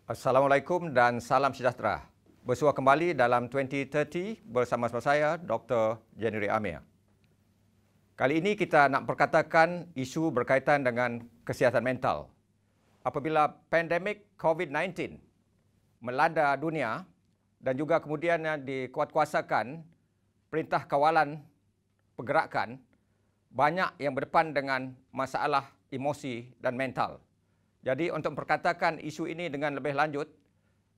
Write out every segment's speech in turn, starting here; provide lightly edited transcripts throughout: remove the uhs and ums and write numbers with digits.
Assalamualaikum dan salam sejahtera. Bersua kembali dalam 2030 bersama-sama saya, Dr. January Amir. Kali ini kita nak perkatakan isu berkaitan dengan kesihatan mental. Apabila pandemik COVID-19 melanda dunia dan juga kemudian dikuatkuasakan Perintah Kawalan Pergerakan, banyak yang berdepan dengan masalah emosi dan mental. Jadi untuk memperkatakan isu ini dengan lebih lanjut,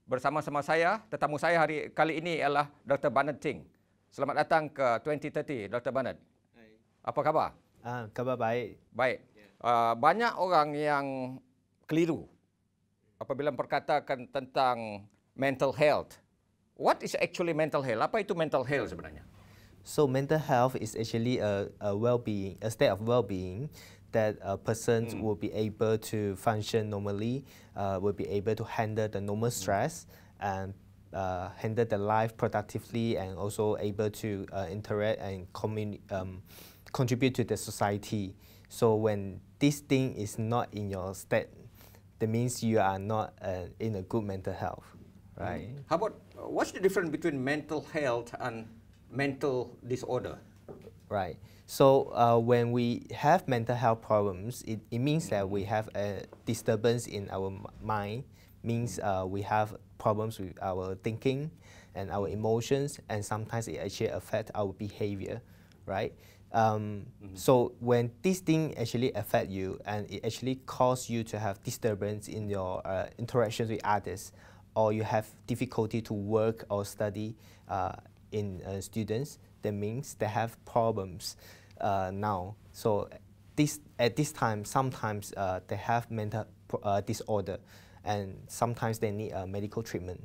bersama-sama saya, tetamu saya kali ini ialah Dr. Bernard Ting. Selamat datang ke 2030, Dr. Bernard. Hai. Apa khabar? Khabar baik. Baik. Banyak orang yang keliru apabila memperkatakan tentang mental health. What is actually mental health? Apa itu mental health sebenarnya? So mental health is actually a well-being, a state of well-being that a person will be able to function normally, will be able to handle the normal stress and handle the life productively, and also able to interact and contribute to the society. So when this thing is not in your state, that means you are not in a good mental health, right? How about what's the difference between mental health and mental disorder? Right. So when we have mental health problems, it means that we have a disturbance in our mind, means we have problems with our thinking and our emotions, and sometimes it actually affects our behavior, right? So when this thing actually affect you and it actually cause you to have disturbance in your interactions with others, or you have difficulty to work or study in students, that means they have problems now. So at this time, sometimes they have mental disorder, and sometimes they need medical treatment.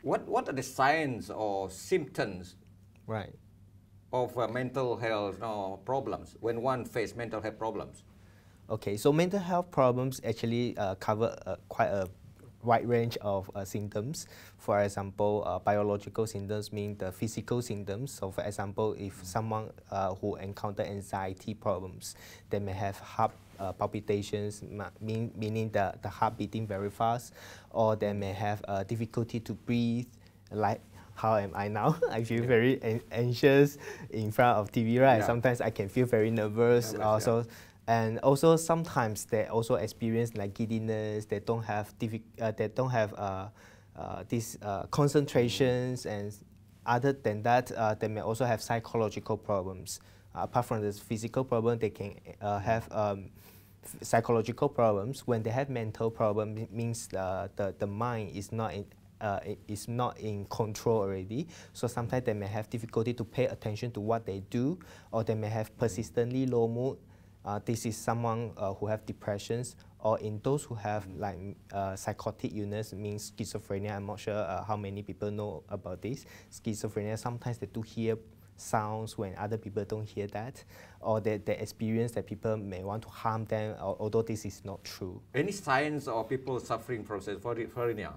What are the signs or symptoms Right. of mental health problems when one faces mental health problems? Okay, so mental health problems actually cover quite a wide range of symptoms. For example, biological symptoms mean the physical symptoms. So for example, if someone who encounter anxiety problems, they may have heart palpitations, meaning the heart beating very fast, or they may have difficulty to breathe, like how am I now? I feel very anxious in front of TV, right? Yeah. Sometimes I can feel very nervous also. Yeah. And also sometimes they also experience like giddiness. They don't have these concentrations, and other than that, they may also have psychological problems. Apart from this physical problem, they can have psychological problems. When they have mental problem, it means the mind is not in control already. So sometimes they may have difficulty to pay attention to what they do, or they may have persistently low mood. This is someone who have depressions, or in those who have like psychotic illness, means schizophrenia. I'm not sure how many people know about this. Schizophrenia, sometimes they do hear sounds when other people don't hear that, or they experience that people may want to harm them, although this is not true. Any signs of people suffering from schizophrenia?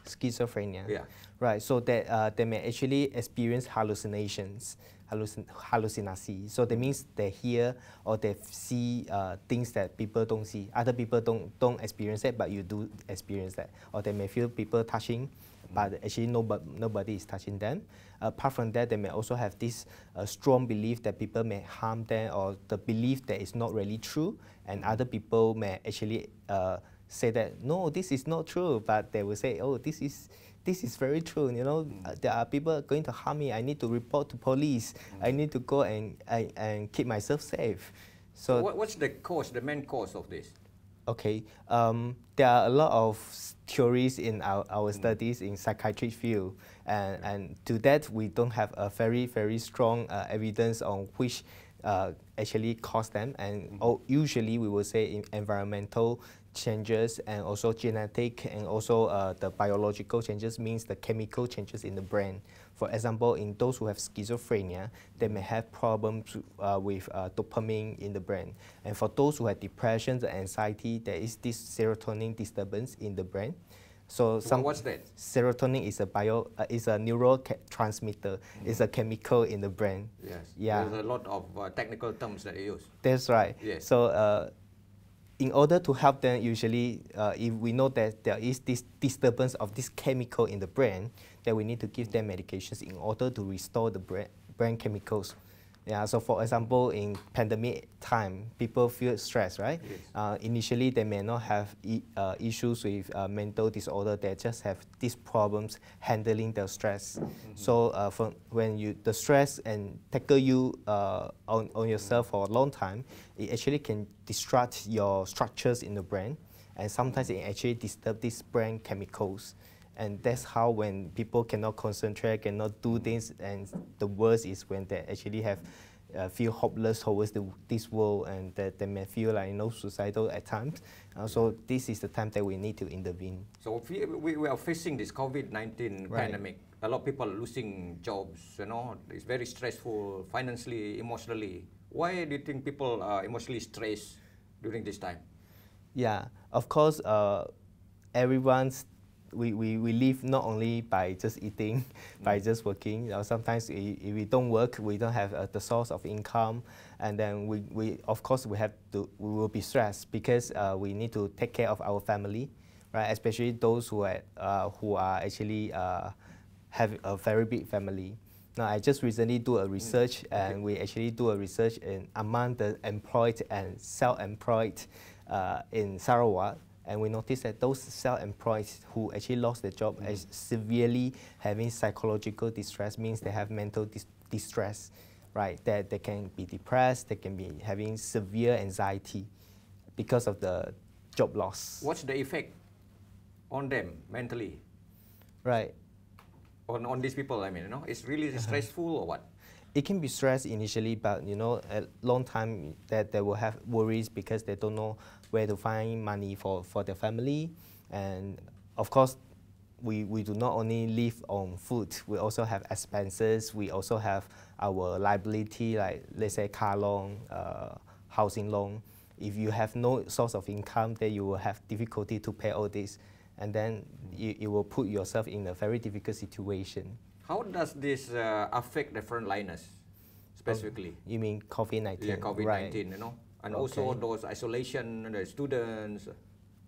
Schizophrenia. Yeah. Right, so they may actually experience hallucinations, hallucinacy. So that means they hear or they see things that people don't see. Other people don't experience it, but you do experience that. Or they may feel people touching, but actually nobody is touching them. Apart from that, they may also have this strong belief that people may harm them, or the belief that is not really true, and other people may actually say that, no, this is not true, but they will say, oh, this is very true. You know, there are people going to harm me. I need to report to police. I need to go and keep myself safe. So what's the cause, the main cause of this? Okay, there are a lot of theories in our studies in psychiatric field, and to that we don't have a very strong evidence on which actually cause them, and usually we will say in environmental changes, and also genetic, and also the biological changes, means the chemical changes in the brain. For example, in those who have schizophrenia, they may have problems with dopamine in the brain. And for those who have depression and anxiety, there is this serotonin disturbance in the brain. So what's that? Serotonin is a neurotransmitter. It's a chemical in the brain. Yes. Yeah. There's a lot of technical terms that they use. That's right. Yes. So in order to help them, usually, if we know that there is this disturbance of this chemical in the brain, then we need to give them medications in order to restore the brain chemicals. Yeah, so for example, in pandemic time, people feel stressed, right? Yes. Initially, they may not have issues with mental disorder. They just have these problems handling their stress. So when the stress and tackle you on yourself for a long time, it actually can disrupt your structures in the brain, and sometimes it actually disturb these brain chemicals. And that's how when people cannot concentrate, cannot do things, and the worst is when they actually have feel hopeless towards this world, and that they may feel like suicidal at times. So this is the time that we need to intervene. So we are facing this COVID-19 pandemic. A lot of people are losing jobs. It's very stressful financially, emotionally. Why do you think people are emotionally stressed during this time? Yeah, of course, we live not only by just eating, by just working. Sometimes if we don't work, we don't have the source of income, and then we of course we will be stressed because we need to take care of our family, right? Especially those who are actually have a very big family. Now, I just recently do a research, and we actually do a research among the employed and self-employed in Sarawak. And we noticed that those self-employed who actually lost their job as severely having psychological distress, means they have mental distress, right? That they can be depressed, they can be having severe anxiety because of the job loss. What's the effect on them mentally? Right. On these people, I mean, it's really stressful or what? It can be stress initially, but a long time that they will have worries because they don't know where to find money for their family. And of course, we do not only live on food, we also have expenses, we also have our liability, like let's say car loan, housing loan. If you have no source of income, then you will have difficulty to pay all this, and then you will put yourself in a very difficult situation. How does this affect the frontliners specifically? You mean COVID-19? Yeah, COVID-19, right. And also those isolation, the students.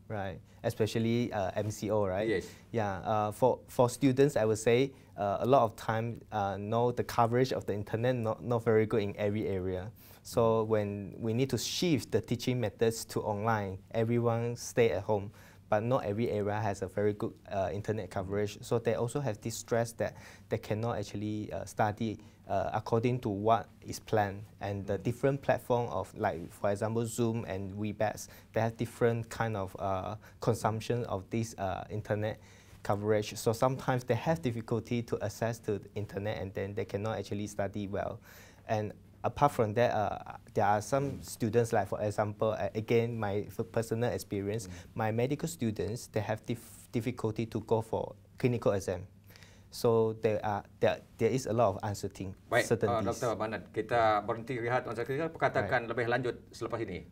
Right, especially MCO, right? Yes. Yeah, for students, I would say a lot of time, the coverage of the internet not very good in every area. So when we need to shift the teaching methods to online, everyone stay at home. But not every area has a very good internet coverage. So they also have this stress that they cannot actually study according to what is planned. And the different platform of, like, for example, Zoom and Webex, they have different kind of consumption of this internet coverage. So sometimes they have difficulty to access to the internet, and then they cannot actually study well. And apart from that, there are some students, like for example, again, my personal experience, my medical students, they have difficulty to go for clinical exam. So there is a lot of uncertainty. Baik, Dr. Banat, kita berhenti rehat. Kita perkatakan lebih lanjut selepas ini.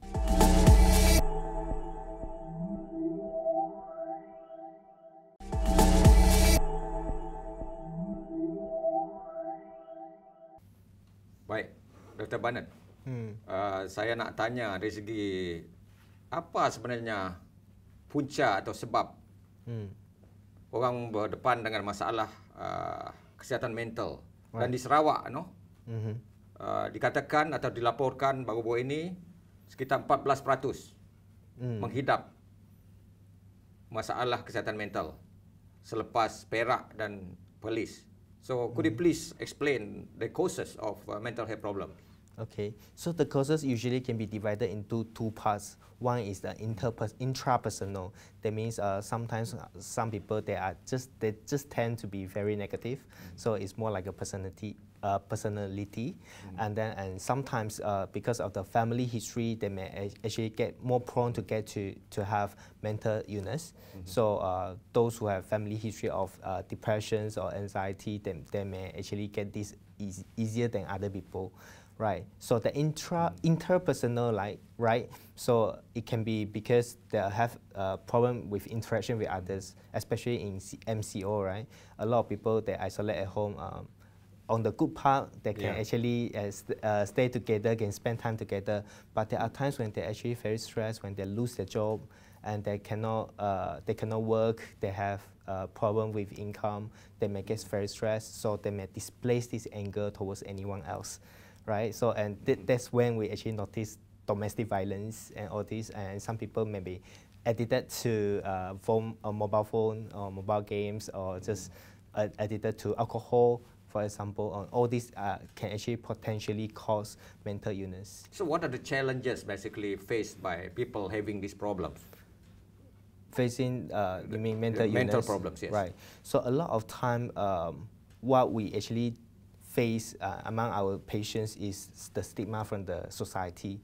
Baik, Dr. Banat, saya nak tanya dari segi apa sebenarnya punca atau sebab orang berdepan dengan masalah kesihatan mental. Dan di Sarawak, dikatakan atau dilaporkan baru-baru ini sekitar 14% menghidap masalah kesihatan mental selepas Perak dan Perlis. So could you please explain the causes of mental health problem? Okay, so the causes usually can be divided into two parts. One is the intrapersonal. That means sometimes some people they just tend to be very negative. So it's more like a personality. And sometimes because of the family history, they may actually get more prone to have mental illness. So those who have family history of depressions or anxiety, they may actually get this easier than other people. Right. So the interpersonal, right? So it can be because they have a problem with interaction with others, especially in MCO, right? A lot of people, they isolate at home. on the good part, they can actually stay together, can spend time together. But there are times when they're actually very stressed, when they lose their job, and they cannot work. They have a problem with income. They may get very stressed, so they may displace this anger towards anyone else, right? So and that's when we actually notice domestic violence and all this. And some people may be addicted to mobile phone or mobile games, or just addicted to alcohol, for example. All these can actually potentially cause mental illness. So what are the challenges basically faced by people having these problems? Facing, you mean mental illness? Mental problems, yes. Right. So a lot of time, what we actually face among our patients is the stigma from the society.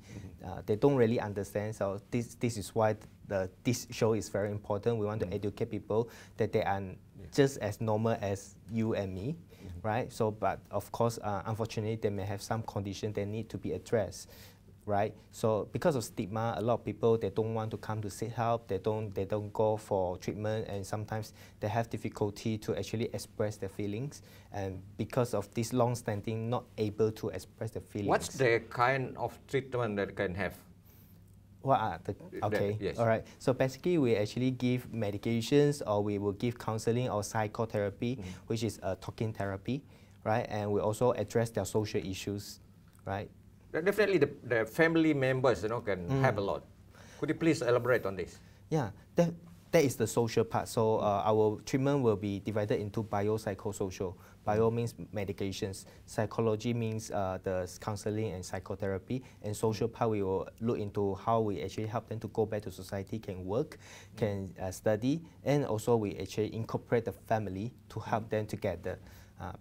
They don't really understand. So this is why this show is very important. We want to educate people that they are just as normal as you and me, right? So, but of course, unfortunately, they may have some condition that need to be addressed. Right, so because of stigma, a lot of people, they don't want to come to seek help. They don't go for treatment, and sometimes they have difficulty to actually express their feelings. And because of this long-standing, not able to express their feelings. What's the kind of treatment that can have? What are the, okay, yes. All right. So basically, we actually give medications, or we will give counseling or psychotherapy, which is talking therapy, right? And we also address their social issues, right? Definitely, the family members, can help a lot. Could you please elaborate on this? Yeah, that is the social part. So our treatment will be divided into biopsychosocial. Bio means medications. Psychology means the counseling and psychotherapy. And social part, we will look into how we actually help them to go back to society, can work, can study, and also we actually incorporate the family to help them together.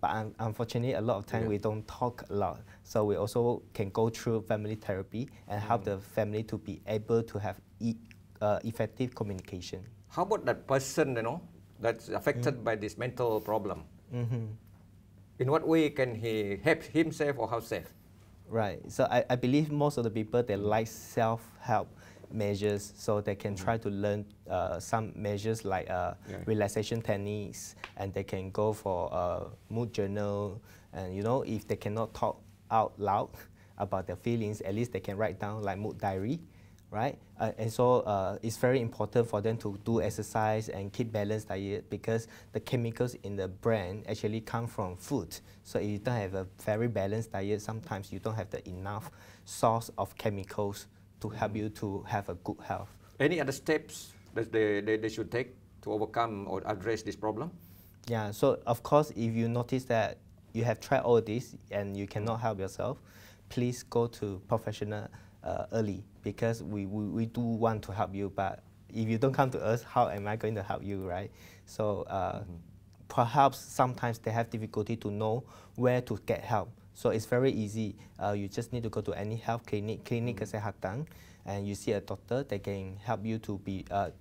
But unfortunately, a lot of time we don't talk a lot. So we also can go through family therapy and help the family to be able to have effective communication. How about that person, that's affected by this mental problem? In what way can he help himself or herself? Right. So I believe most of the people, they like self-help measures, so they can try to learn some measures like relaxation techniques, and they can go for a mood journal, and if they cannot talk out loud about their feelings, at least they can write down like mood diary, right? And so it's very important for them to do exercise and keep balanced diet, because the chemicals in the brain actually come from food. So if you don't have a very balanced diet, sometimes you don't have the enough source of chemicals to help you to have a good health. Any other steps that they should take to overcome or address this problem? Yeah, so of course, if you notice that you have tried all this and you cannot help yourself, please go to professional early, because we do want to help you. But if you don't come to us, how am I going to help you, right? So perhaps sometimes they have difficulty to know where to get help. So it's very easy. You just need to go to any health clinic kesehatan, and you see a doctor. They can help you to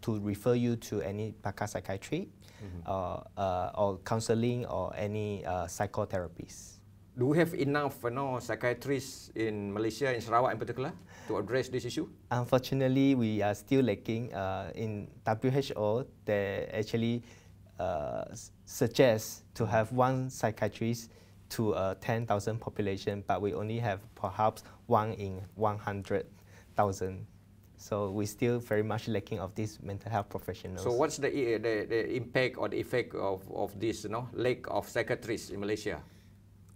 refer you to any pakar psychiatry, or counseling, or any psychotherapies. Do we have enough psychiatrists in Malaysia, in Sarawak in particular, to address this issue? Unfortunately, we are still lacking. In WHO, they actually suggest to have one psychiatrist to a 10,000 population, but we only have perhaps 1 in 100,000. So we're still very much lacking of these mental health professionals. So what's the impact or the effect of this lack of psychiatrists in Malaysia?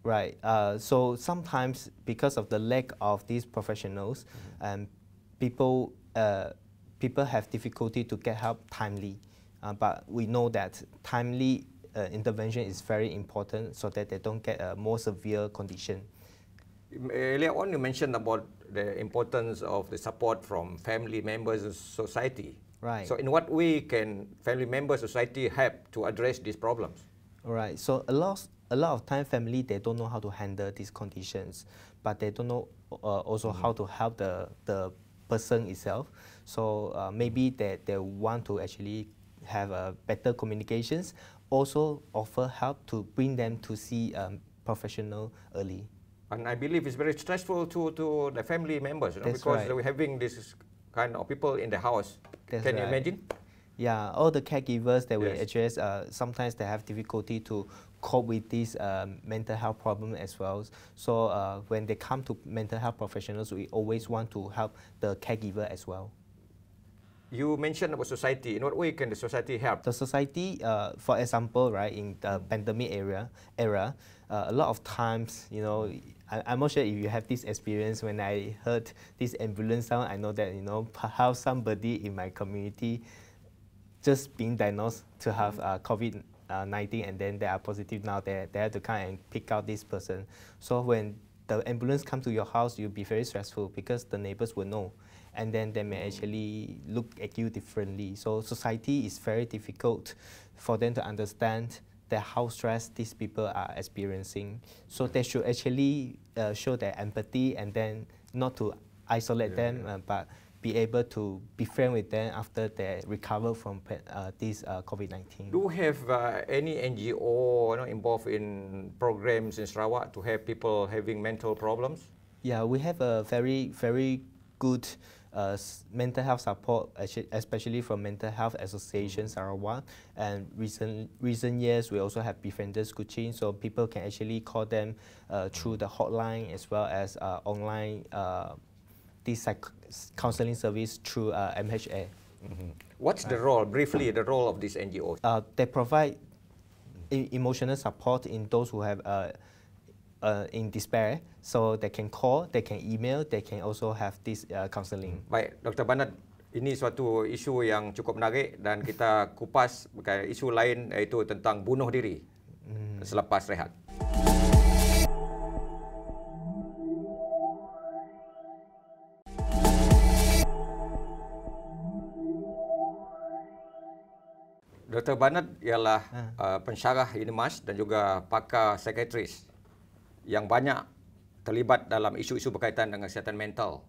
Right. So sometimes because of the lack of these professionals, people have difficulty to get help timely. But we know that timely intervention is very important, so that they don't get a more severe condition. Earlier on, you mentioned about the importance of the support from family members and society. Right. So in what way can family members, society help to address these problems? All right. So a lot of time, family, they don't know how to handle these conditions, but they don't know also how to help the person itself. So maybe they want to actually have better communications, also offer help to bring them to see professional early. And I believe it's very stressful to the family members, because right. we're having this kind of people in the house. That's Can right. you imagine? Yeah, all the caregivers that we Yes. address, sometimes they have difficulty to cope with this mental health problem as well. So when they come to mental health professionals, we always want to help the caregiver as well. You mentioned about society. In what way can the society help? The society, for example, right, in the pandemic era, a lot of times, you know, I'm not sure if you have this experience. When I heard this ambulance sound, I know that, you know, how somebody in my community just being diagnosed to have COVID-19 and then they are positive now, they have to come and pick out this person. So when the ambulance come to your house, you'll be very stressful because the neighbors will know. And then they may actually look at you differently. So society is very difficult for them to understand that how stressed these people are experiencing. So they should actually show their empathy and then not to isolate them, but be able to be friends with them after they recover from this COVID-19. Do you have any NGO involved in programs in Sarawak to help people having mental problems? Yeah, we have a very good mental health support, especially from Mental Health Association Sarawak. And recent years, we also have Befrienders Kuching, so people can actually call them through the hotline as well as online this counseling service through MHA. What's the role, briefly, the role of these NGOs? They provide emotional support in those who have in despair, so they can call, they can email, they can also have this counseling. Baik, Dr. Banat, ini suatu isu yang cukup menarik dan kita kupas isu lain iaitu tentang bunuh diri selepas rehat. Dr. Banat ialah pensyarah UNIMAS dan juga pakar psikiatris yang banyak terlibat dalam isu-isu berkaitan dengan kesihatan mental.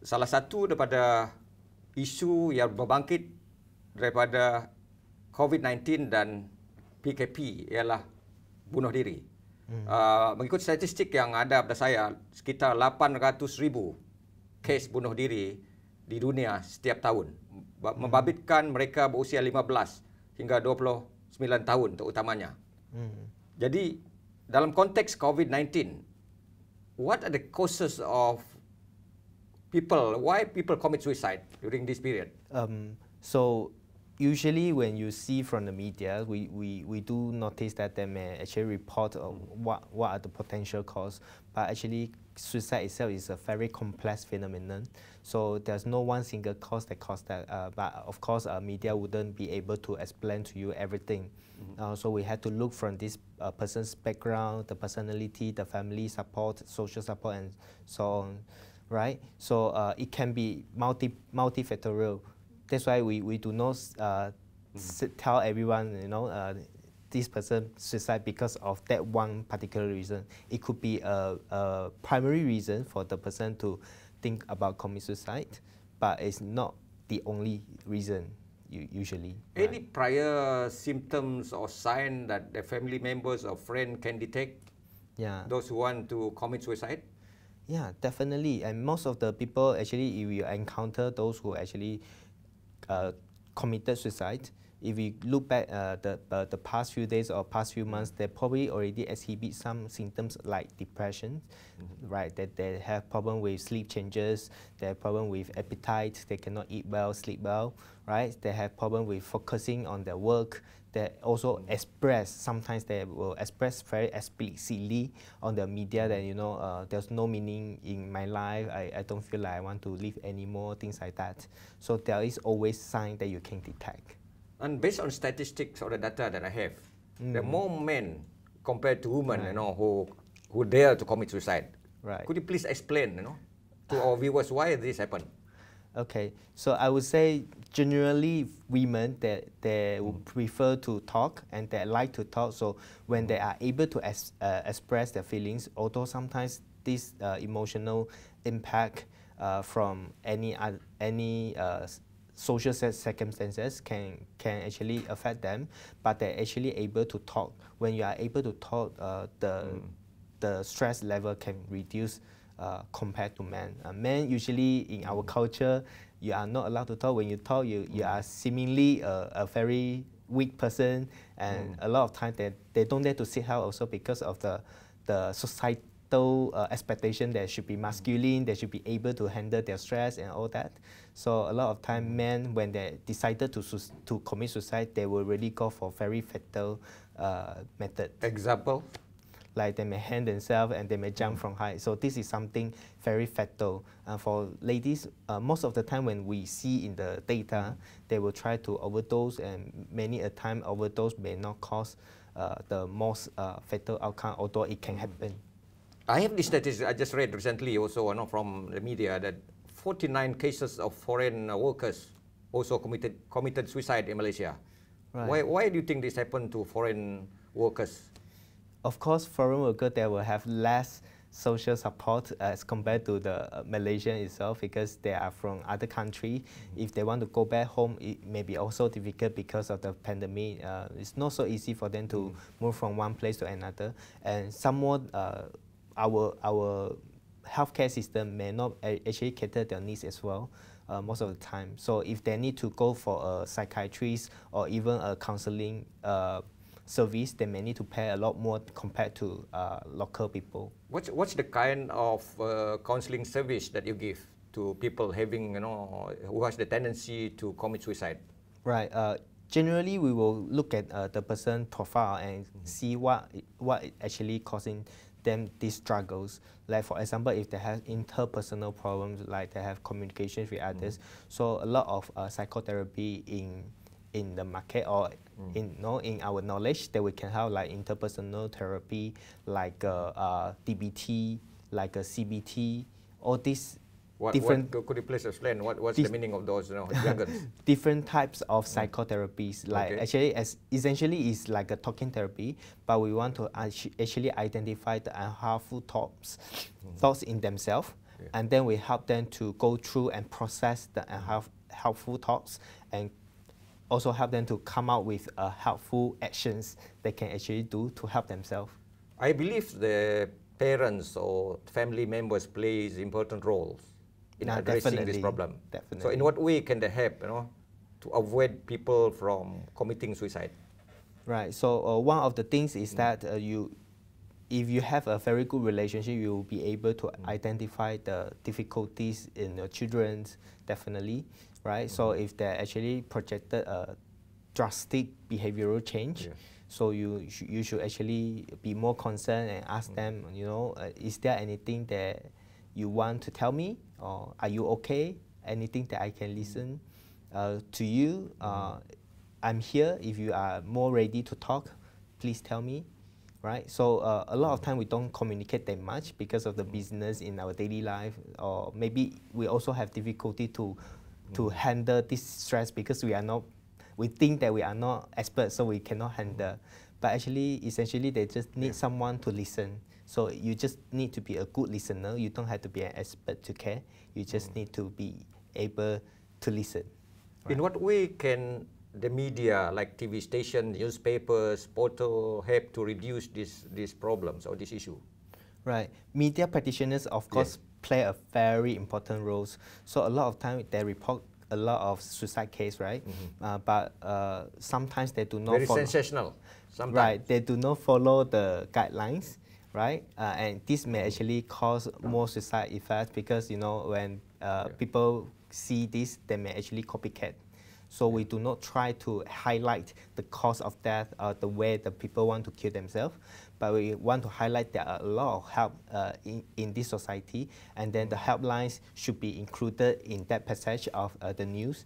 Salah satu daripada isu yang berbangkit daripada COVID-19 dan PKP ialah bunuh diri. Mengikut statistik yang ada pada saya, sekitar 800,000 kes bunuh diri di dunia setiap tahun. Membabitkan mereka berusia 15 hingga 29 tahun terutamanya. Jadi dalam konteks COVID-19, what are the causes of why people commit suicide during this period? So usually when you see from the media, we do notice that they may actually report what are the potential causes, but actually suicide itself is a very complex phenomenon. So there's no one single cause that caused that, but of course media wouldn't be able to explain to you everything. So we had to look from this person's background, the personality, the family support, social support, and so on, right? So it can be multifactorial. That's why we do not tell everyone, you know, this person suicide because of that one particular reason. It could be a primary reason for the person to think about commit suicide, but it's not the only reason usually. Any prior symptoms or sign that the family members or friend can detect? Yeah. Those who want to commit suicide? Yeah, definitely. And most of the people actually, if you encounter those who actually committed suicide, if you look back the past few days or past few months, they probably already exhibit some symptoms like depression, right? That they have problem with sleep changes, they have problem with appetite, they cannot eat well, sleep well, right? They have problem with focusing on their work. They also express, sometimes they will express very explicitly on the media that, you know, there's no meaning in my life, I don't feel like I want to live anymore, things like that. So there is always sign that you can detect. And based on statistics or the data that I have, there are more men compared to women, you know, who dare to commit suicide. Right. Could you please explain, you know, to our viewers why this happened? Okay, so I would say generally women they would prefer to talk and they like to talk. So when they are able to express their feelings, although sometimes this emotional impact from any social circumstances can actually affect them, but they're actually able to talk. When you are able to talk, the stress level can reduce compared to men. Men usually in our culture, you are not allowed to talk. When you talk, you are seemingly a very weak person, and a lot of times they don't dare to sit out also because of the societal expectation that should be masculine, they should be able to handle their stress and all that. So a lot of time men, when they decided to commit suicide, they will really go for very fatal method. Example? Like they may hang themselves and they may jump from height. So this is something very fatal. For ladies, most of the time when we see in the data, they will try to overdose, and many a time overdose may not cause the most fatal outcome, although it can happen. I have this statistic I just read recently also from the media that 49 cases of foreign workers also committed suicide in Malaysia. Right. Why do you think this happened to foreign workers? Of course, foreign workers, they will have less social support as compared to the Malaysian itself, because they are from other country. If they want to go back home, it may be also difficult because of the pandemic. It's not so easy for them to move from one place to another. And somewhat, our healthcare system may not actually cater their needs as well. Most of the time. So if they need to go for a psychiatrist or even a counseling service, they may need to pay a lot more compared to local people. What's the kind of counseling service that you give to people having, who has the tendency to commit suicide? Right. Generally, we will look at the person profile and see what actually causing them these struggles. Like for example, if they have interpersonal problems, like they have communications with others. So a lot of psychotherapy in the market or in our knowledge that we can have, like interpersonal therapy, like DBT, like a CBT, all these different. Could you please explain what's the meaning of those jargons? Different types of psychotherapies. Like actually, essentially, is like a talking therapy, but we want to actually identify the unhelpful thoughts in themselves, and then we help them to go through and process the unhelpful thoughts, and also help them to come out with helpful actions they can actually do to help themselves. I believe the parents or family members plays important roles in addressing this problem. Definitely. So in what way can they help, to avoid people from committing suicide? Right. So one of the things is that if you have a very good relationship, you will be able to identify the difficulties in your children, definitely. Right. So if they actually projected a drastic behavioral change, so you should actually be more concerned and ask them, is there anything that you want to tell me, or are you okay? Anything that I can listen to you? I'm here. If you are more ready to talk, please tell me. Right. So a lot of time we don't communicate that much because of the business in our daily life, or maybe we also have difficulty to handle this stress because we think that we are not experts, so we cannot handle. But actually, essentially, they just need someone to listen. So you just need to be a good listener. You don't have to be an expert to care. You just need to be able to listen. Right? In what way can the media, like TV stations, newspapers, portal, help to reduce these problems or this issue? Right. Media practitioners, of course, play a very important role. So a lot of time they report a lot of suicide case, right? But sometimes they do not very follow. sensational. Sometimes. Right. They do not follow the guidelines, right? And this may actually cause more suicide effects because when people see this, they may actually copycat. So we do not try to highlight the cause of death or the way the people want to kill themselves, but we want to highlight there are a lot of help in this society, and then the helplines should be included in that passage of the news,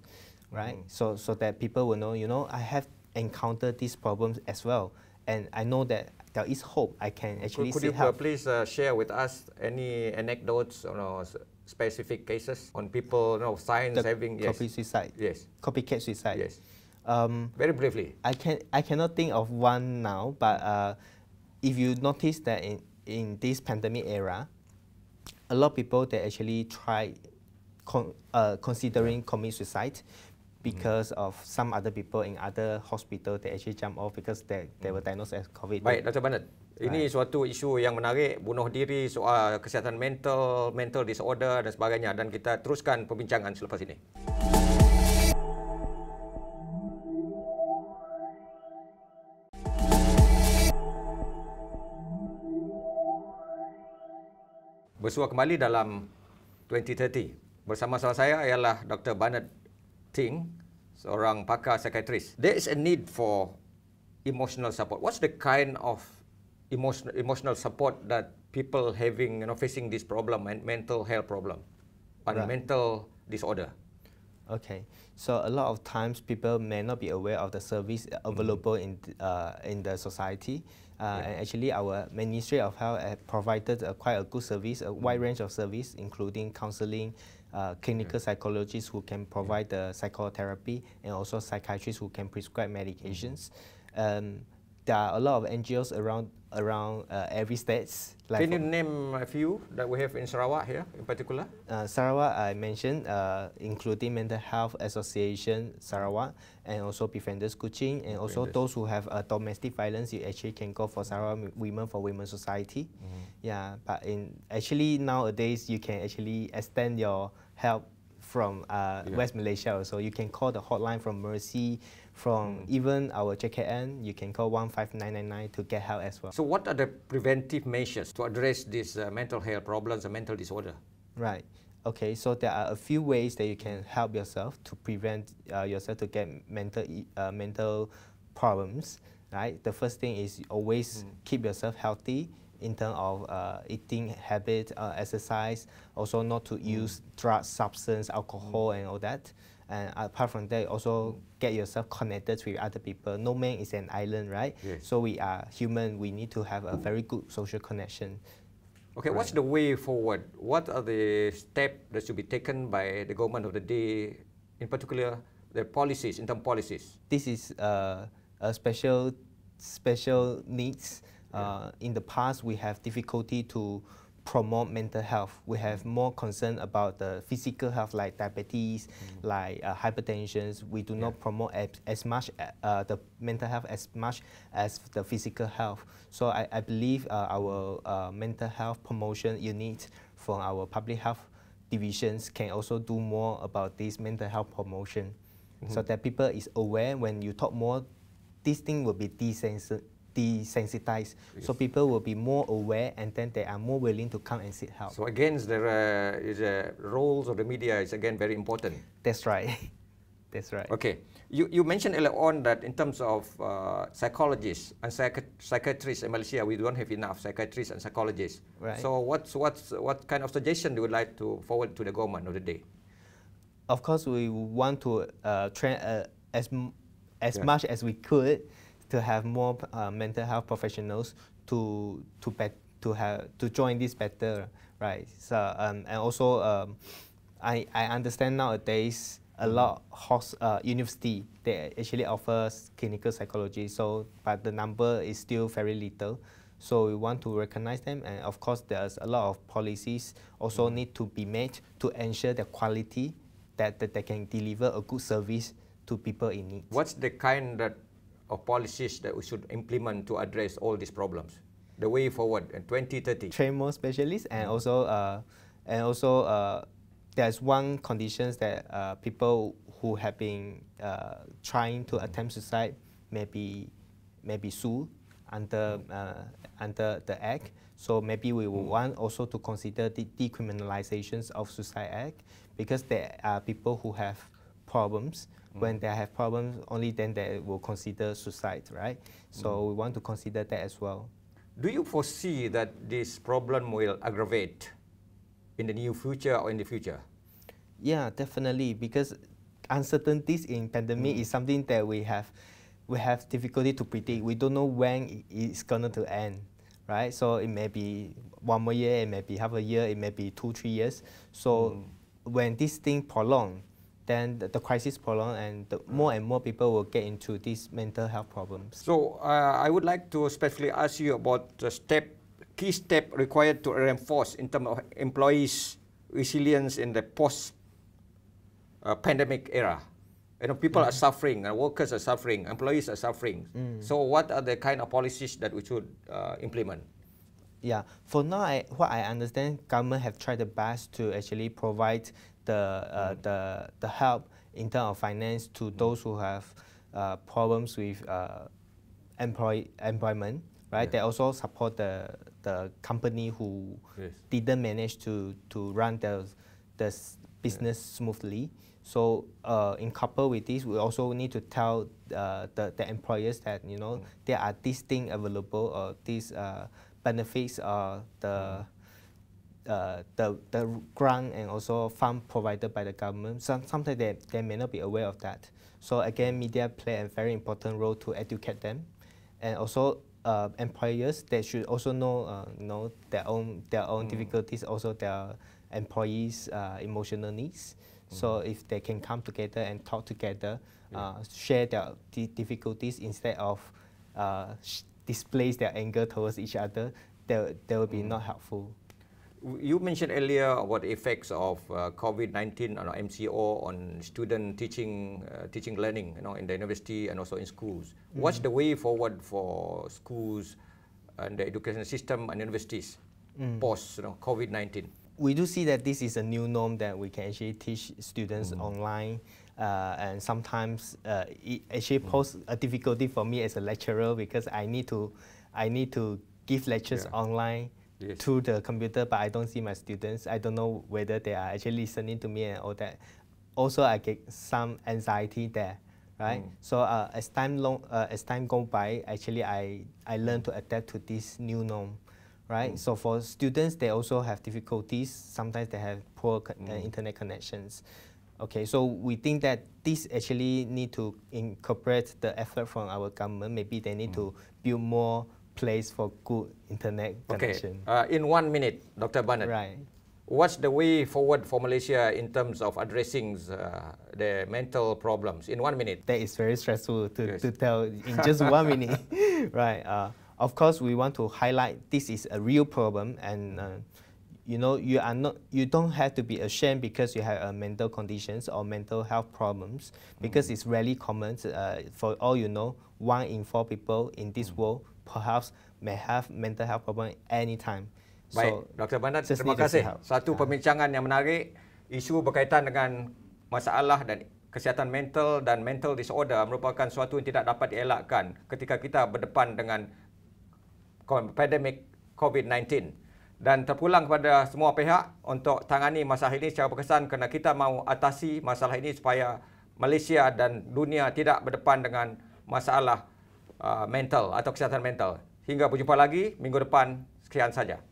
right? So that people will know, I have encountered these problems as well, and I know that there is hope. I can actually Could you please share with us any anecdotes or specific cases on people, signs having suicide? Yes. Copycat suicide. Yes. Very briefly. I cannot think of one now, but if you notice that in this pandemic era, a lot of people they actually try considering commit suicide because of some other people in other hospitals they actually jump off because they were diagnosed as COVID. Baik, Dr. Bernard. Ini suatu isu yang menarik, bunuh diri, soal kesihatan mental, mental disorder dan sebagainya. Dan kita teruskan perbincangan selepas ini. Bersua kembali dalam 2030. Bersama-sama saya ialah Dr. Bernard Ting, seorang pakar psikiatris. There is a need for emotional support. What's the kind of emotional support that people having, facing this problem and mental health problem and mental disorder? Okay, so a lot of times people may not be aware of the service available in the society. And actually, our Ministry of Health provided quite a good service, a wide range of service, including counseling, clinical psychologists who can provide the psychotherapy, and also psychiatrists who can prescribe medications. There are a lot of NGOs around every state. Can you name a few that we have in Sarawak here in particular? Sarawak, I mentioned, including Mental Health Association Sarawak, and also Befrienders Kuching, and also those who have domestic violence, you actually can go for Sarawak Women for Women Society. Yeah, but actually nowadays you can actually extend your help from West Malaysia also. You can call the hotline from Mercy, from even our JKN, you can call 15999 to get help as well. So what are the preventive measures to address these mental health problems and mental disorder? Right. Okay, so there are a few ways that you can help yourself to prevent yourself to get mental problems. Right. The first thing is always keep yourself healthy in terms of eating habit, exercise, also not to use drugs, substance, alcohol, and all that. And apart from that, also get yourself connected with other people. No man is an island, right? Yes. So we are human. We need to have a very good social connection. Okay, what's the way forward? What are the steps that should be taken by the government of the day, in particular the policies, in terms of policies? This is a special needs. In the past, we have difficulty to promote mental health. We have more concern about the physical health, like diabetes, like hypertension. We do not promote as much the mental health as much as the physical health. So I believe our mental health promotion unit from our public health divisions can also do more about this mental health promotion, so that people is aware. When you talk more, this thing will be desensitized, so people will be more aware, and then they are more willing to come and seek help. So again, there is roles of the media is again very important. That's right. That's right. Okay, you mentioned earlier on that in terms of psychologists and psychiatrists in Malaysia, we don't have enough psychiatrists and psychologists. Right. So what kind of suggestion do you would like to forward to the government of the day? Of course, we want to train as much as we could to have more mental health professionals to join this better, right? So and also I understand nowadays a lot of university they actually offers clinical psychology, so but the number is still very little. So we want to recognize them, and of course there's a lot of policies also need to be made to ensure the quality that they can deliver a good service to people in need. What's the kind of policies that we should implement to address all these problems? The way forward in 2030. Train more specialists, and also there's one condition that people who have been trying to attempt suicide may be sued under the act. So maybe we will want also to consider the decriminalizations of suicide act, because there are people who have problems. When they have problems, only then they will consider suicide, right? So we want to consider that as well. Do you foresee that this problem will aggravate in the near future or in the future? Yeah, definitely, because uncertainties in pandemic is something that we have difficulty to predict. We don't know when it's going to end, right? So it may be 1 more year, it may be half a year, it may be 2-3 years. So when this thing prolong, then the crisis prolong, and more and more people will get into these mental health problems. So I would like to specifically ask you about the key step required to reinforce in terms of employees' resilience in the post-pandemic era. people are suffering, workers are suffering, employees are suffering. So what are the kind of policies that we should implement? Yeah, for now, what I understand, government have tried the best to actually provide the help in terms of finance to those who have problems with employment, right? They also support the company who didn't manage to run the business smoothly. So in couple with this, we also need to tell the employers that there are these things available, or these benefits, the grant and also fund provided by the government. Sometimes they may not be aware of that. So again, media play a very important role to educate them, and also employers, they should also know their own difficulties, also their employees' emotional needs. So if they can come together and talk together, share their difficulties instead of displays their anger towards each other, they will be not helpful. You mentioned earlier about the effects of COVID-19 on MCO on student teaching learning, in the university and also in schools. What's the way forward for schools and the education system and universities post COVID-19? We do see that this is a new norm, that we can actually teach students online, and sometimes it actually poses a difficulty for me as a lecturer, because I need to give lectures online through the computer, but I don't see my students. I don't know whether they are actually listening to me and all that. Also, I get some anxiety there, right? So as time goes by, actually I learn to adapt to this new norm. Right, so for students, they also have difficulties. Sometimes they have poor internet connections. Okay, so we think that this actually need to incorporate the effort from our government. Maybe they need to build more place for good internet connection. In 1 minute, Dr. Bernard, right, what's the way forward for Malaysia in terms of addressing the mental problems? In 1 minute. That is very stressful to tell in just 1 minute. Right. Of course, we want to highlight this is a real problem, and you don't have to be ashamed because you have mental conditions or mental health problems, because it's really common. For all you know, 1 in 4 people in this world perhaps may have mental health problem anytime. Baik, Dr. Bernard, terima kasih. Satu perbincangan yang menarik, isu berkaitan dengan masalah dan kesihatan mental dan mental disorder merupakan suatu yang tidak dapat dielakkan ketika kita berdepan dengan pandemik COVID-19, dan terpulang kepada semua pihak untuk tangani masalah ini secara berkesan, kerana kita mahu atasi masalah ini supaya Malaysia dan dunia tidak berdepan dengan masalah mental atau kesihatan mental. Hingga berjumpa lagi minggu depan, sekian saja.